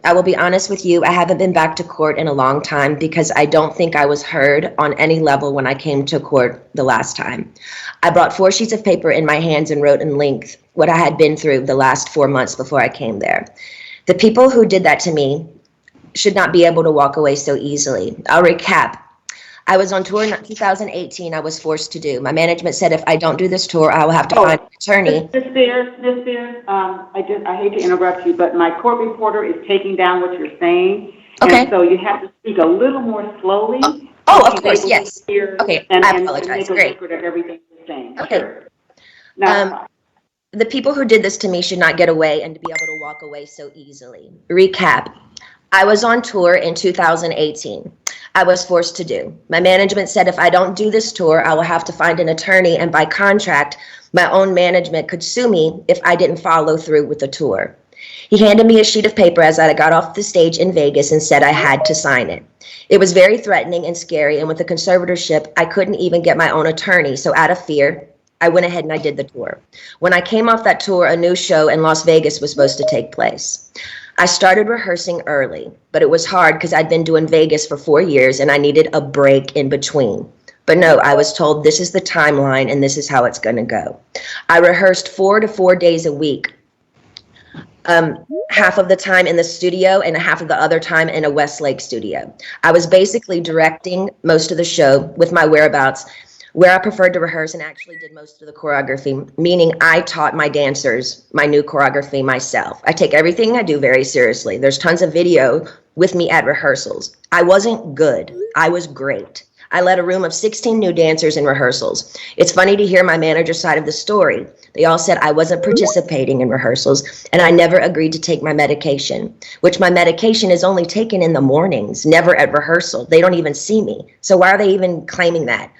I will be honest with you, I haven't been back to court in a long time because I don't think I was heard on any level when I came to court the last time. I brought 4 sheets of paper in my hands and wrote in length what I had been through the last 4 months before I came there. The people who did that to me should not be able to walk away so easily. I'll recap. I was on tour in 2018. I was forced to do. My management said if I don't do this tour, I will have to find an attorney. Ms. Spears, I hate to interrupt you, but my court reporter is taking down what you're saying. Okay. And so you have to speak a little more slowly. Of course, yes. Okay, and, I apologize. And make a Great. record of everything you're saying. Okay. Sure. Now, the people who did this to me should not get away and to be able to walk away so easily. Recap. I was on tour in 2018. I was forced to do. My management said if I don't do this tour, I will have to find an attorney, and by contract, my own management could sue me if I didn't follow through with the tour. He handed me a sheet of paper as I got off the stage in Vegas and said I had to sign it. It was very threatening and scary, and with the conservatorship, I couldn't even get my own attorney, so out of fear, I went ahead and I did the tour. When I came off that tour, a new show in Las Vegas was supposed to take place. I started rehearsing early, but it was hard because I'd been doing Vegas for 4 years and I needed a break in between. But no, I was told this is the timeline and this is how it's going to go. I rehearsed 4 to 4 days a week, half of the time in the studio and half of the other time in a Westlake studio. I was basically directing most of the show with my whereabouts, where I preferred to rehearse and actually did most of the choreography, meaning I taught my dancers my new choreography myself. I take everything I do very seriously. There's tons of video with me at rehearsals. I wasn't good. I was great. I led a room of 16 new dancers in rehearsals. It's funny to hear my manager's side of the story. They all said I wasn't participating in rehearsals and I never agreed to take my medication, which my medication is only taken in the mornings, never at rehearsal. They don't even see me. So why are they even claiming that?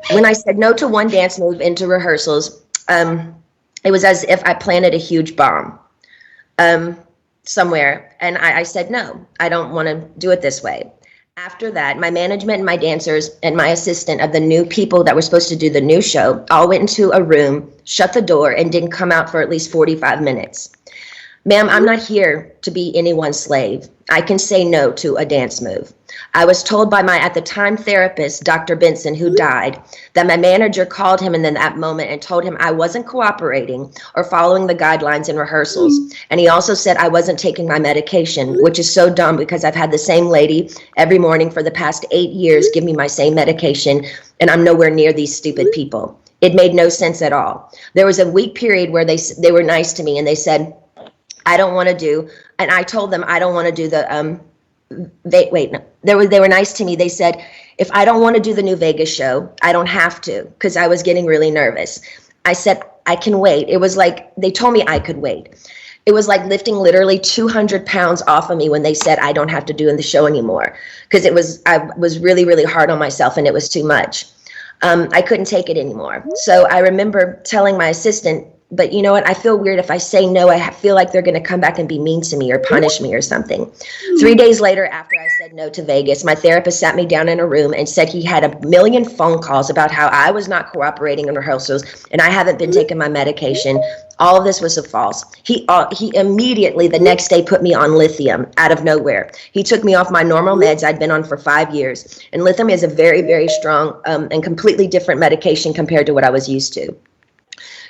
When I said no to one dance move into rehearsals, it was as if I planted a huge bomb somewhere. And I said, no, I don't want to do it this way. After that, my management and my dancers and my assistant of the new people that were supposed to do the new show all went into a room, shut the door, and didn't come out for at least 45 minutes. Ma'am, I'm not here to be anyone's slave. I can say no to a dance move. I was told by my, at the time, therapist, Dr. Benson, who died, that my manager called him in that moment and told him I wasn't cooperating or following the guidelines in rehearsals. And he also said I wasn't taking my medication, which is so dumb because I've had the same lady every morning for the past 8 years give me my same medication, and I'm nowhere near these stupid people. It made no sense at all. There was a week period where they were nice to me and they said, I don't want to do, and I told them I don't want to do the, they were nice to me. They said, if I don't want to do the new Vegas show, I don't have to, because I was getting really nervous. I said, I can wait. It was like, they told me I could wait. It was like lifting literally 200 pounds off of me when they said I don't have to do in the show anymore, because I was really, really hard on myself and it was too much. I couldn't take it anymore. So I remember telling my assistant, but you know what? I feel weird if I say no. I feel like they're going to come back and be mean to me or punish me or something. 3 days later, after I said no to Vegas, my therapist sat me down in a room and said he had a million phone calls about how I was not cooperating in rehearsals and I haven't been taking my medication. All of this was false. He immediately the next day put me on lithium out of nowhere. He took me off my normal meds I'd been on for 5 years. And lithium is a very, very strong and completely different medication compared to what I was used to.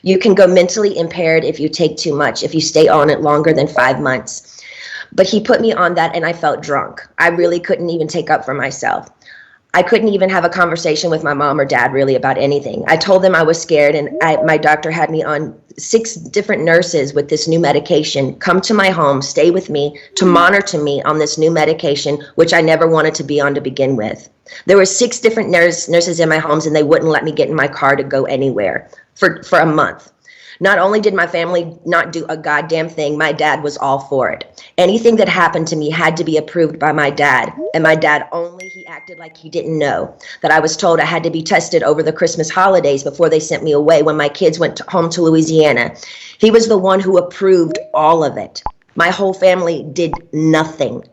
You can go mentally impaired if you take too much, if you stay on it longer than 5 months. But he put me on that and I felt drunk. I really couldn't even take up for myself. I couldn't even have a conversation with my mom or dad really about anything. I told them I was scared and my doctor had me on 6 different nurses with this new medication come to my home, stay with me, to monitor me on this new medication, which I never wanted to be on to begin with. There were 6 different nurses in my homes and they wouldn't let me get in my car to go anywhere for a month. Not only did my family not do a goddamn thing, my dad was all for it. Anything that happened to me had to be approved by my dad. And my dad he acted like he didn't know that I was told I had to be tested over the Christmas holidays before they sent me away when my kids went home to Louisiana. He was the one who approved all of it. My whole family did nothing.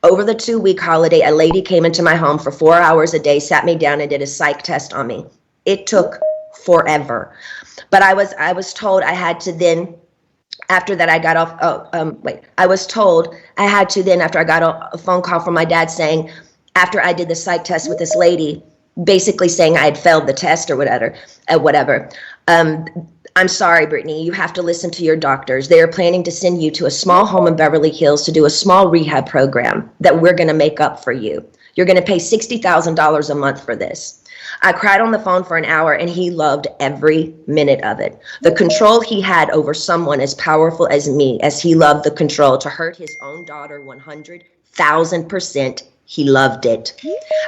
Over the 2-week holiday, a lady came into my home for 4 hours a day, sat me down and did a psych test on me. It took forever. But I was told I had to then After that, I got off, I was told I had to then, after I got a phone call from my dad saying, after I did the psych test with this lady, basically saying I had failed the test or whatever. I'm sorry, Brittany, you have to listen to your doctors. They are planning to send you to a small home in Beverly Hills to do a small rehab program that we're going to make up for you. You're going to pay $60,000 a month for this. I cried on the phone for an hour, and he loved every minute of it. The control he had over someone as powerful as me, as he loved the control to hurt his own daughter 100,000%, he loved it.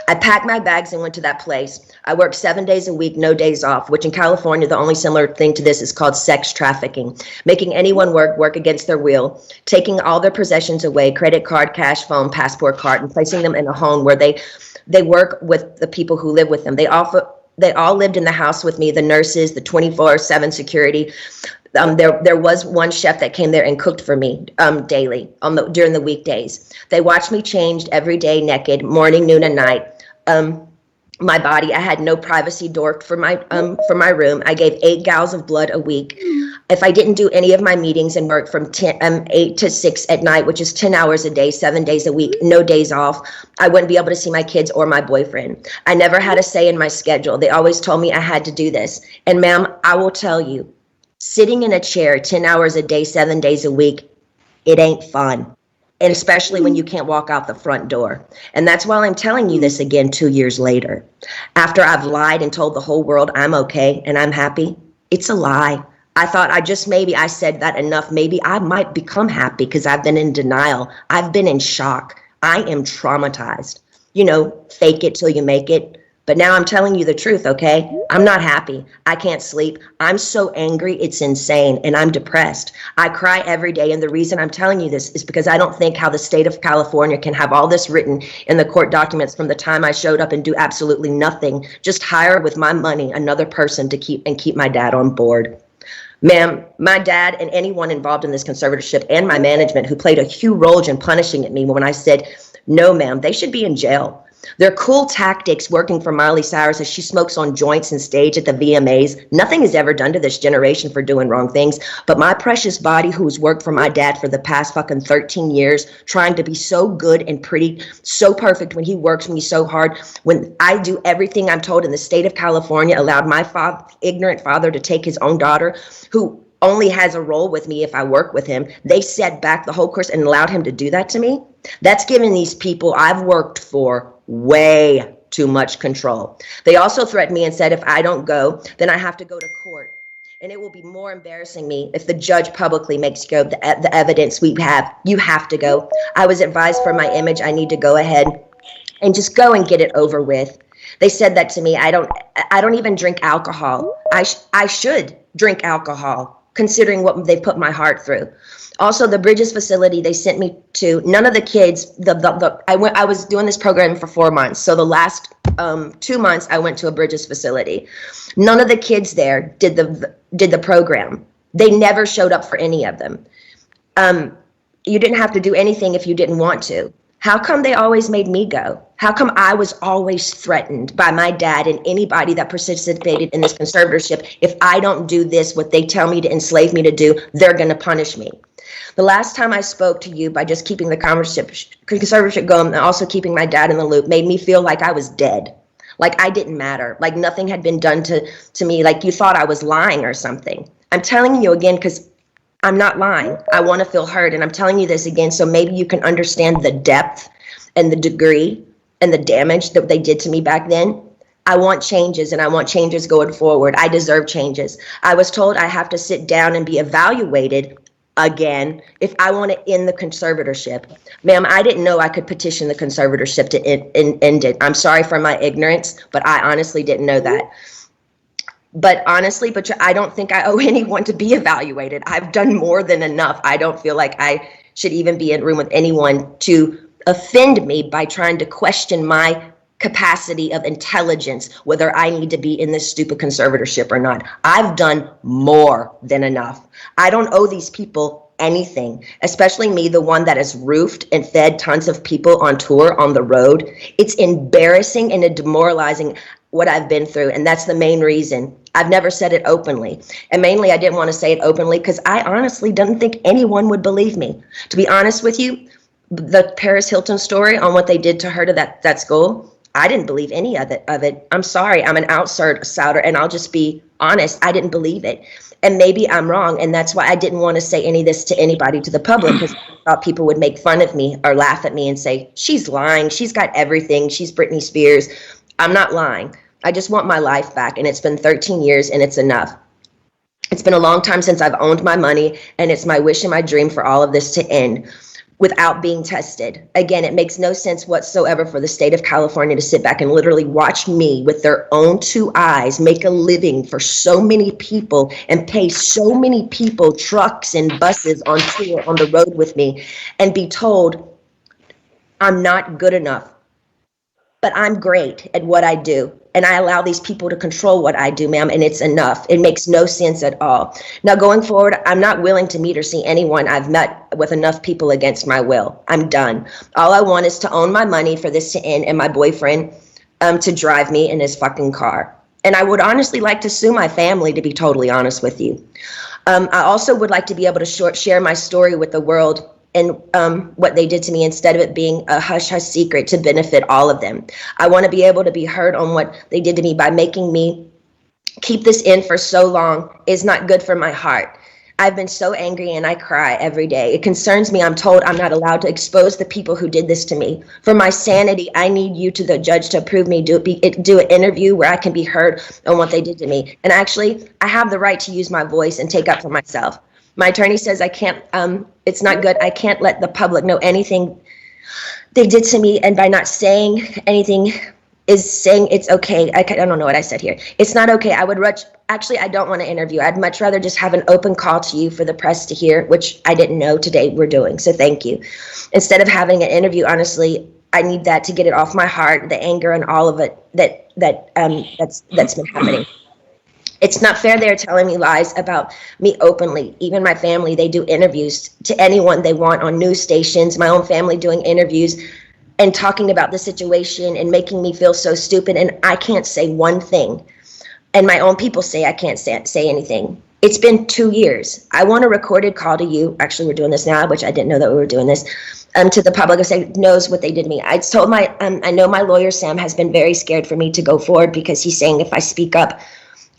I packed my bags and went to that place. I worked 7 days a week, no days off, which in California, the only similar thing to this is called sex trafficking, making anyone work against their will, taking all their possessions away, credit card, cash, phone, passport card, and placing them in a home where they work with the people who live with them. They all lived in the house with me, the nurses, the 24/7 security. There was one chef that came there and cooked for me daily during the weekdays. They watched me changed every day, naked, morning, noon, and night. My body, I had no privacy door for my room. I gave 8 gallons of blood a week. If I didn't do any of my meetings and work from 8 to 6 at night, which is 10 hours a day, 7 days a week, no days off, I wouldn't be able to see my kids or my boyfriend. I never had a say in my schedule. They always told me I had to do this. And ma'am, I will tell you, sitting in a chair 10 hours a day, 7 days a week, it ain't fun. And especially when you can't walk out the front door. And that's why I'm telling you this again 2 years later. After I've lied and told the whole world I'm okay and I'm happy, it's a lie. I thought I said that enough. Maybe I might become happy because I've been in denial. I've been in shock. I am traumatized. Fake it till you make it. But now I'm telling you the truth, okay? I'm not happy. I can't sleep. I'm so angry, it's insane, and I'm depressed. I cry every day, and the reason I'm telling you this is because I don't think how the state of California can have all this written in the court documents from the time I showed up and do absolutely nothing, just hire with my money another person to keep my dad on board. Ma'am, my dad and anyone involved in this conservatorship and my management who played a huge role in punishing me when I said, no, ma'am, they should be in jail. Their cool tactics working for Miley Cyrus as she smokes on joints and stage at the VMAs. Nothing is ever done to this generation for doing wrong things. But my precious body, who's worked for my dad for the past fucking 13 years, trying to be so good and pretty, so perfect when he works me so hard, when I do everything I'm told in the state of California, allowed my ignorant father to take his own daughter, who only has a role with me if I work with him. They set back the whole course and allowed him to do that to me. That's giving these people I've worked for way too much control. They also threatened me and said if I don't go, then I have to go to court. And it will be more embarrassing me if the judge publicly makes you go the evidence we have. You have to go. I was advised for my image, I need to go ahead and just go and get it over with. They said that to me. I don't even drink alcohol. I should drink alcohol, considering what they put my heart through. Also, the Bridges facility they sent me to, none of the kids, I was doing this program for 4 months. So the last 2 months I went to a Bridges facility. None of the kids there did the program. They never showed up for any of them. You didn't have to do anything if you didn't want to. How come they always made me go? How come I was always threatened by my dad and anybody that participated in this conservatorship? If I don't do this, what they tell me to enslave me to do, they're going to punish me. The last time I spoke to you by just keeping the conservatorship going and also keeping my dad in the loop made me feel like I was dead, like I didn't matter, like nothing had been done to me, like you thought I was lying or something. I'm telling you again because I'm not lying. I want to feel heard, and I'm telling you this again so maybe you can understand the depth and the degree and the damage that they did to me back then. I want changes, and I want changes going forward. I deserve changes. I was told I have to sit down and be evaluated again if I want to end the conservatorship. Ma'am, I didn't know I could petition the conservatorship to end it. I'm sorry for my ignorance, but I honestly didn't know that. But I don't think I owe anyone to be evaluated. I've done more than enough. I don't feel like I should even be in a room with anyone to offend me by trying to question my capacity of intelligence, whether I need to be in this stupid conservatorship or not. I've done more than enough. I don't owe these people anything, especially me, the one that has roofed and fed tons of people on tour on the road. It's embarrassing and demoralizing what I've been through, and that's the main reason I've never said it openly. And mainly I didn't want to say it openly because I honestly didn't think anyone would believe me. To be honest with you, the Paris Hilton story on what they did to her to that school, I didn't believe any of it. I'm sorry, I'm an outsider, and I'll just be honest, I didn't believe it. And maybe I'm wrong, and that's why I didn't want to say any of this to anybody, to the public, because I thought people would make fun of me or laugh at me and say, she's lying, she's got everything, she's Britney Spears. I'm not lying. I just want my life back, and it's been 13 years, and it's enough. It's been a long time since I've owned my money, and it's my wish and my dream for all of this to end without being tested. Again, it makes no sense whatsoever for the state of California to sit back and literally watch me with their own two eyes make a living for so many people and pay so many people trucks and buses on tour on the road with me and be told I'm not good enough. But I'm great at what I do. And I allow these people to control what I do, ma'am, and it's enough. It makes no sense at all. Now, going forward, I'm not willing to meet or see anyone I've met with enough people against my will. I'm done. All I want is to own my money for this to end and my boyfriend to drive me in his fucking car. And I would honestly like to sue my family, to be totally honest with you. I also would like to be able to share my story with the world and what they did to me instead of it being a hush-hush secret to benefit all of them. I want to be able to be heard on what they did to me by making me keep this in for so long is not good for my heart. I've been so angry and I cry every day. It concerns me. I'm told I'm not allowed to expose the people who did this to me. For my sanity, I need you to the judge to approve me, do an interview where I can be heard on what they did to me. And actually, I have the right to use my voice and take up for myself. My attorney says I can't, it's not good. I can't let the public know anything they did to me. And by not saying anything is saying it's okay. I don't know what I said here. It's not okay. I don't want to interview. I'd much rather just have an open call to you for the press to hear, which I didn't know today we're doing. So thank you. Instead of having an interview, honestly, I need that to get it off my heart, the anger and all of it that's been happening. It's not fair they're telling me lies about me openly. Even my family, they do interviews to anyone they want on news stations, my own family doing interviews and talking about the situation and making me feel so stupid. And I can't say one thing. And my own people say I can't say anything. It's been 2 years. I want a recorded call to you. Actually, we're doing this now, which I didn't know that we were doing this. To the public who say knows what they did to me. I told I know my lawyer, Sam, has been very scared for me to go forward because he's saying if I speak up,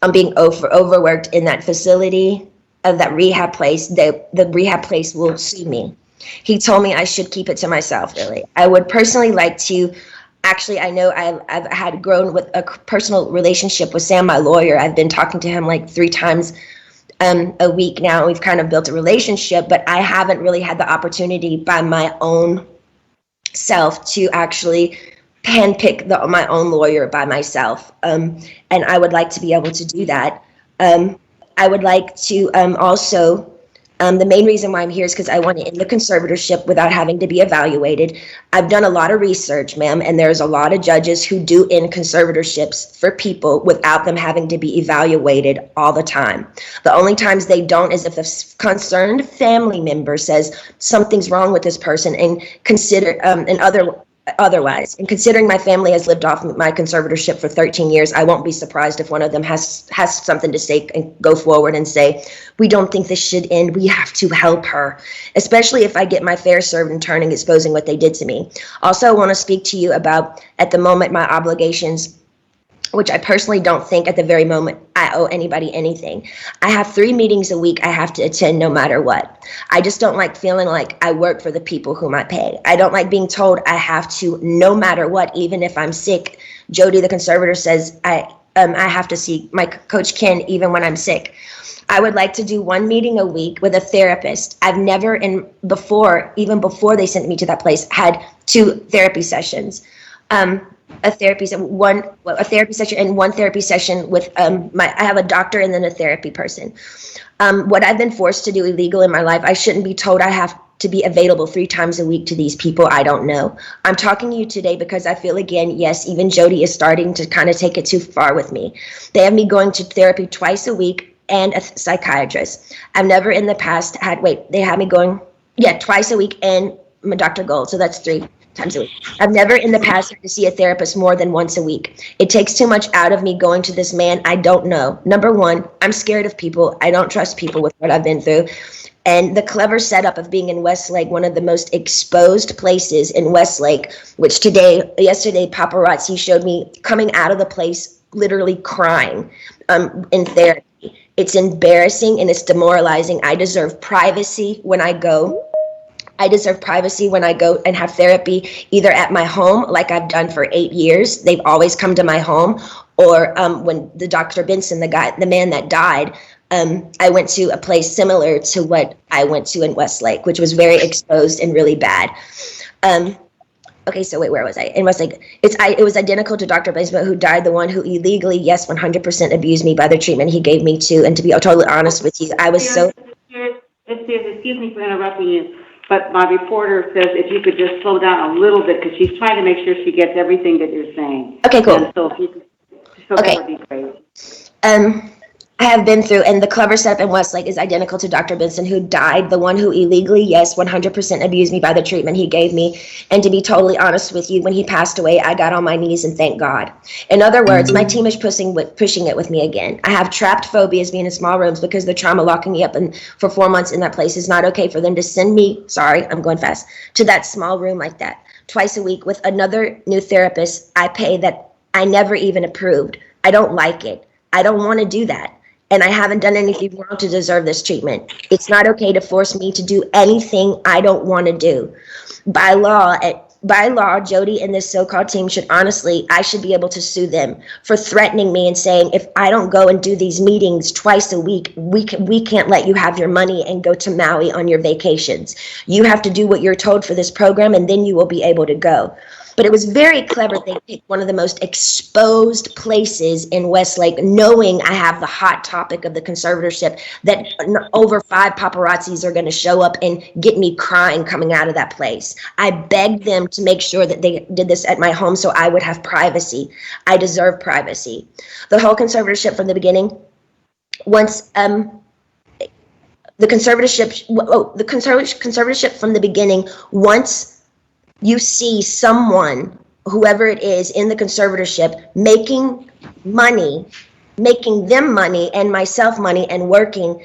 I'm being overworked in that facility of that rehab place. The rehab place will sue me. He told me I should keep it to myself, really. I would personally like to, actually, I know I've had grown with a personal relationship with Sam, my lawyer. I've been talking to him like 3 times a week now. We've kind of built a relationship, but I haven't really had the opportunity by my own self to actually handpick my own lawyer by myself. And I would like to be able to do that. I would like to also, the main reason why I'm here is because I want to end the conservatorship without having to be evaluated. I've done a lot of research, ma'am, and there's a lot of judges who do end conservatorships for people without them having to be evaluated all the time. The only times they don't is if a concerned family member says something's wrong with this person and consider otherwise. And considering my family has lived off my conservatorship for 13 years, I won't be surprised if one of them has something to say and go forward and say, we don't think this should end. We have to help her, especially if I get my fair served in turning, exposing what they did to me. Also, I want to speak to you about, at the moment, my obligations, which I personally don't think at the very moment I owe anybody anything. I have 3 meetings a week I have to attend no matter what. I just don't like feeling like I work for the people whom I pay. I don't like being told I have to, no matter what, even if I'm sick. Jody, the conservator, says I have to see my coach Ken even when I'm sick. I would like to do 1 meeting a week with a therapist. I've never, even before they sent me to that place, had 2 therapy sessions. A therapy session and 1 therapy session with I have a doctor and then a therapy person. What I've been forced to do illegal in my life, I shouldn't be told I have to be available 3 times a week to these people I don't know. I'm talking to you today because I feel, again, yes, even Jody is starting to kind of take it too far with me. They have me going to therapy twice a week and a psychiatrist. I've never in the past they had me going, twice a week and Dr. Gold, so that's 3. times a week. I've never in the past had to see a therapist more than once a week. It takes too much out of me going to this man I don't know. Number one, I'm scared of people. I don't trust people with what I've been through. And the clever setup of being in Westlake, one of the most exposed places in Westlake, which yesterday, paparazzi showed me coming out of the place, literally crying in therapy. It's embarrassing and it's demoralizing. I deserve privacy when I go. I deserve privacy when I go and have therapy, either at my home, like I've done for 8 years. They've always come to my home. Or when the Dr. Benson, the man that died, I went to a place similar to what I went to in Westlake, which was very exposed and really bad. Okay, so wait, where was I? In Westlake, it was identical to Dr. Benson, who died, the one who illegally, yes, 100% abused me by the treatment he gave me too. And to be totally honest with you, I was so... Excuse me for interrupting you, but my reporter says if you could just slow down a little bit, because she's trying to make sure she gets everything that you're saying. Okay, cool. And so if you could, that would be great. I have been through, and the clever setup in Westlake is identical to Dr. Benson, who died, the one who illegally, yes, 100% abused me by the treatment he gave me. And to be totally honest with you, when he passed away, I got on my knees and thanked God. In other words, my team is pushing it with me again. I have trapped phobias being in small rooms because the trauma locking me up for 4 months in that place is not okay for them to send me, sorry, I'm going fast, to that small room like that twice a week with another new therapist I pay that I never even approved. I don't like it. I don't want to do that. And I haven't done anything wrong to deserve this treatment. It's not okay to force me to do anything I don't want to do. By law, Jody and this so-called team I should be able to sue them for threatening me and saying, if I don't go and do these meetings twice a week, we can't let you have your money and go to Maui on your vacations. You have to do what you're told for this program, and then you will be able to go. But it was very clever. They picked one of the most exposed places in Westlake, knowing I have the hot topic of the conservatorship, that over 5 paparazzis are going to show up and get me crying coming out of that place. I begged them to make sure that they did this at my home so I would have privacy. I deserve privacy. The whole conservatorship from the beginning, once the conservatorship from the beginning, once you see someone, whoever it is in the conservatorship, making them money and myself money and working,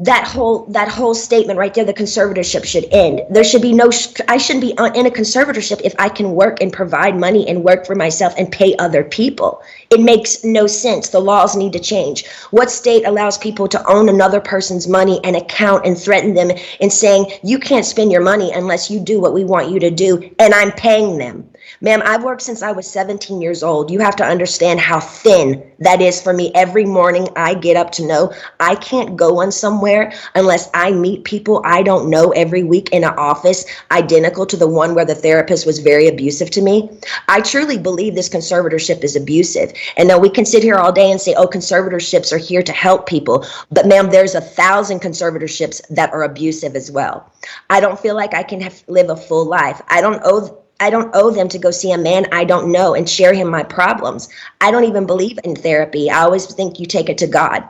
that whole statement right there, the conservatorship should end. There should be I shouldn't be in a conservatorship if I can work and provide money and work for myself and pay other people. It makes no sense. The laws need to change. What state allows people to own another person's money and account and threaten them and saying, you can't spend your money unless you do what we want you to do, and I'm paying them? Ma'am, I've worked since I was 17 years old. You have to understand how thin that is for me. Every morning I get up to know I can't go on somewhere unless I meet people I don't know every week in an office identical to the one where the therapist was very abusive to me. I truly believe this conservatorship is abusive. And now we can sit here all day and say, oh, conservatorships are here to help people. But ma'am, there's 1,000 conservatorships that are abusive as well. I don't feel like I can live a full life. I don't owe them to go see a man I don't know and share him my problems. I don't even believe in therapy. I always think you take it to God.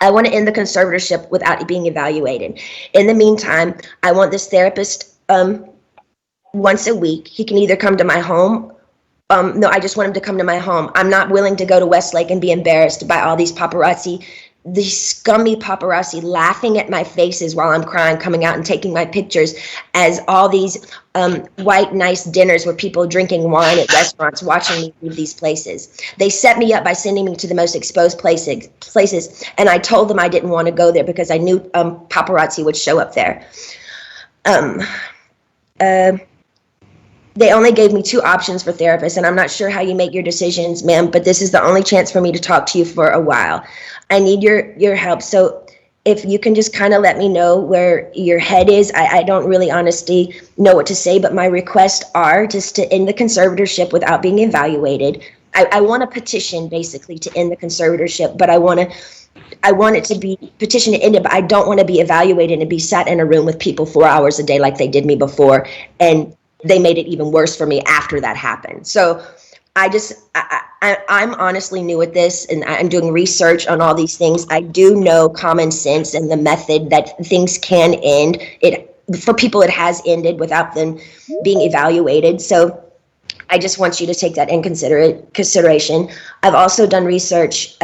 I want to end the conservatorship without being evaluated. In the meantime, I want this therapist once a week. He can either come to my home. No, I just want him to come to my home. I'm not willing to go to Westlake and be embarrassed by all these paparazzi, these scummy paparazzi laughing at my faces while I'm crying, coming out and taking my pictures as all these white, nice dinners with people drinking wine at restaurants, watching me leave these places. They set me up by sending me to the most exposed places, and I told them I didn't want to go there because I knew paparazzi would show up there. They only gave me 2 options for therapists, and I'm not sure how you make your decisions, ma'am, but this is the only chance for me to talk to you for a while. I need your help. So if you can just kind of let me know where your head is. I don't really honestly know what to say, but my requests are just to end the conservatorship without being evaluated. I want a petition basically to end the conservatorship, but I want it to be petition to end it, but I don't want to be evaluated and be sat in a room with people 4 hours a day like they did me before, and they made it even worse for me after that happened. So I'm honestly new at this, and I'm doing research on all these things. I do know common sense and the method that things can end. for people it has ended without them being evaluated. So I just want you to take that in consideration. I've also done research.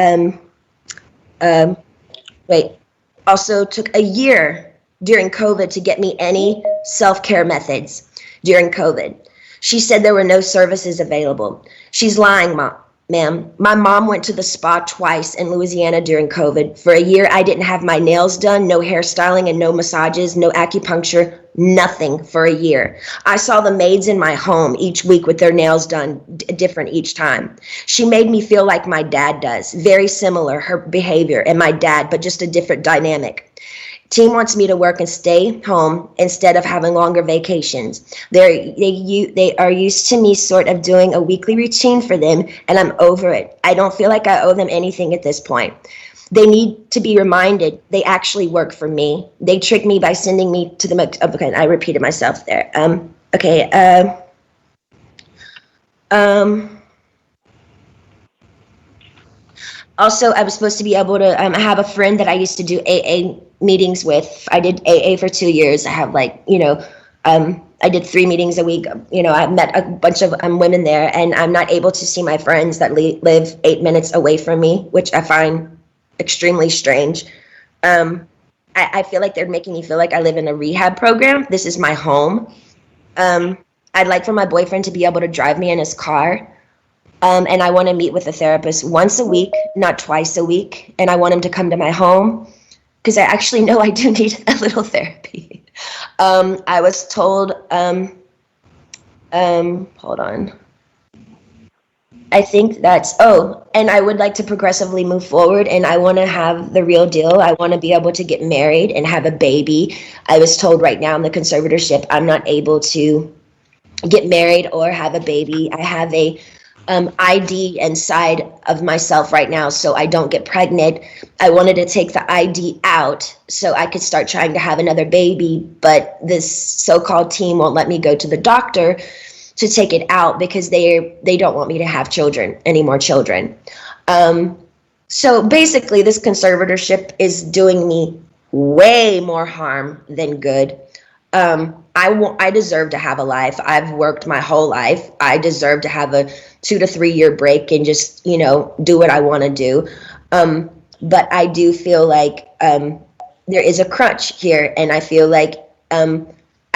Also took a year during COVID to get me any self-care methods during COVID. She said there were no services available. She's lying, ma'am. My mom went to the spa twice in Louisiana during COVID. For a year, I didn't have my nails done, no hairstyling and no massages, no acupuncture, nothing for a year. I saw the maids in my home each week with their nails done different each time. She made me feel like my dad does, very similar, her behavior and my dad, but just a different dynamic. Team wants me to work and stay home instead of having longer vacations. They are used to me sort of doing a weekly routine for them, and I'm over it. I don't feel like I owe them anything at this point. They need to be reminded they actually work for me. They trick me by sending me to the, okay, I repeated myself there. Also, I was supposed to be able to have a friend that I used to do AA meetings with. I did AA for 2 years. I have I did 3 meetings a week. I met a bunch of women there, and I'm not able to see my friends that live 8 minutes away from me, which I find extremely strange. I feel like they're making me feel like I live in a rehab program. This is my home. I'd like for my boyfriend to be able to drive me in his car. And I want to meet with a therapist once a week, not twice a week. And I want him to come to my home because I actually know I do need a little therapy. I was told, hold on. I think and I would like to progressively move forward, and I want to have the real deal. I want to be able to get married and have a baby. I was told right now in the conservatorship, I'm not able to get married or have a baby. I have a ID inside of myself right now, so I don't get pregnant. I wanted to take the ID out so I could start trying to have another baby, but this so-called team won't let me go to the doctor to take it out because they don't want me to have any more children. So basically, this conservatorship is doing me way more harm than good. I deserve to have a life. I've worked my whole life. I deserve to have a 2 to 3 year break and just, do what I want to do. But I do feel like there is a crunch here, and I feel like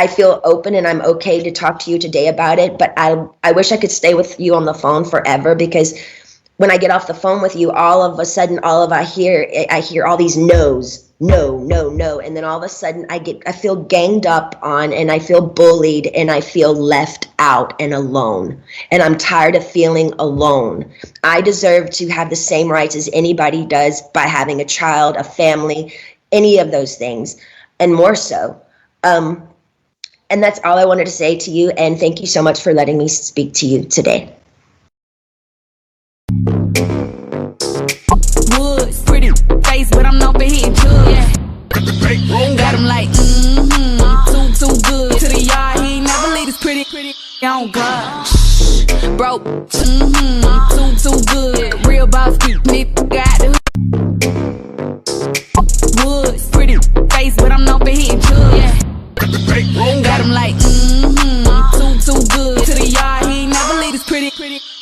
I feel open and I'm okay to talk to you today about it. But I wish I could stay with you on the phone forever, because when I get off the phone with you, all of a sudden, I hear all these no's. No, no, no. And then all of a sudden I feel ganged up on, and I feel bullied, and I feel left out and alone. And I'm tired of feeling alone. I deserve to have the same rights as anybody does by having a child, a family, any of those things, and more so. And that's all I wanted to say to you. And thank you so much for letting me speak to you today. Woods, pretty face, but I'm known for hitting drugs. Yeah. Got him like, too good. To the yard, he ain't never leave this pretty on God. Broke, too good. Real boss, nigga got the woods, pretty face, but I'm known for hitting drugs. Yeah. Got him like, too good. To the yard, he ain't never leave this pretty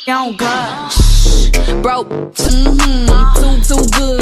on God. Broke, too good.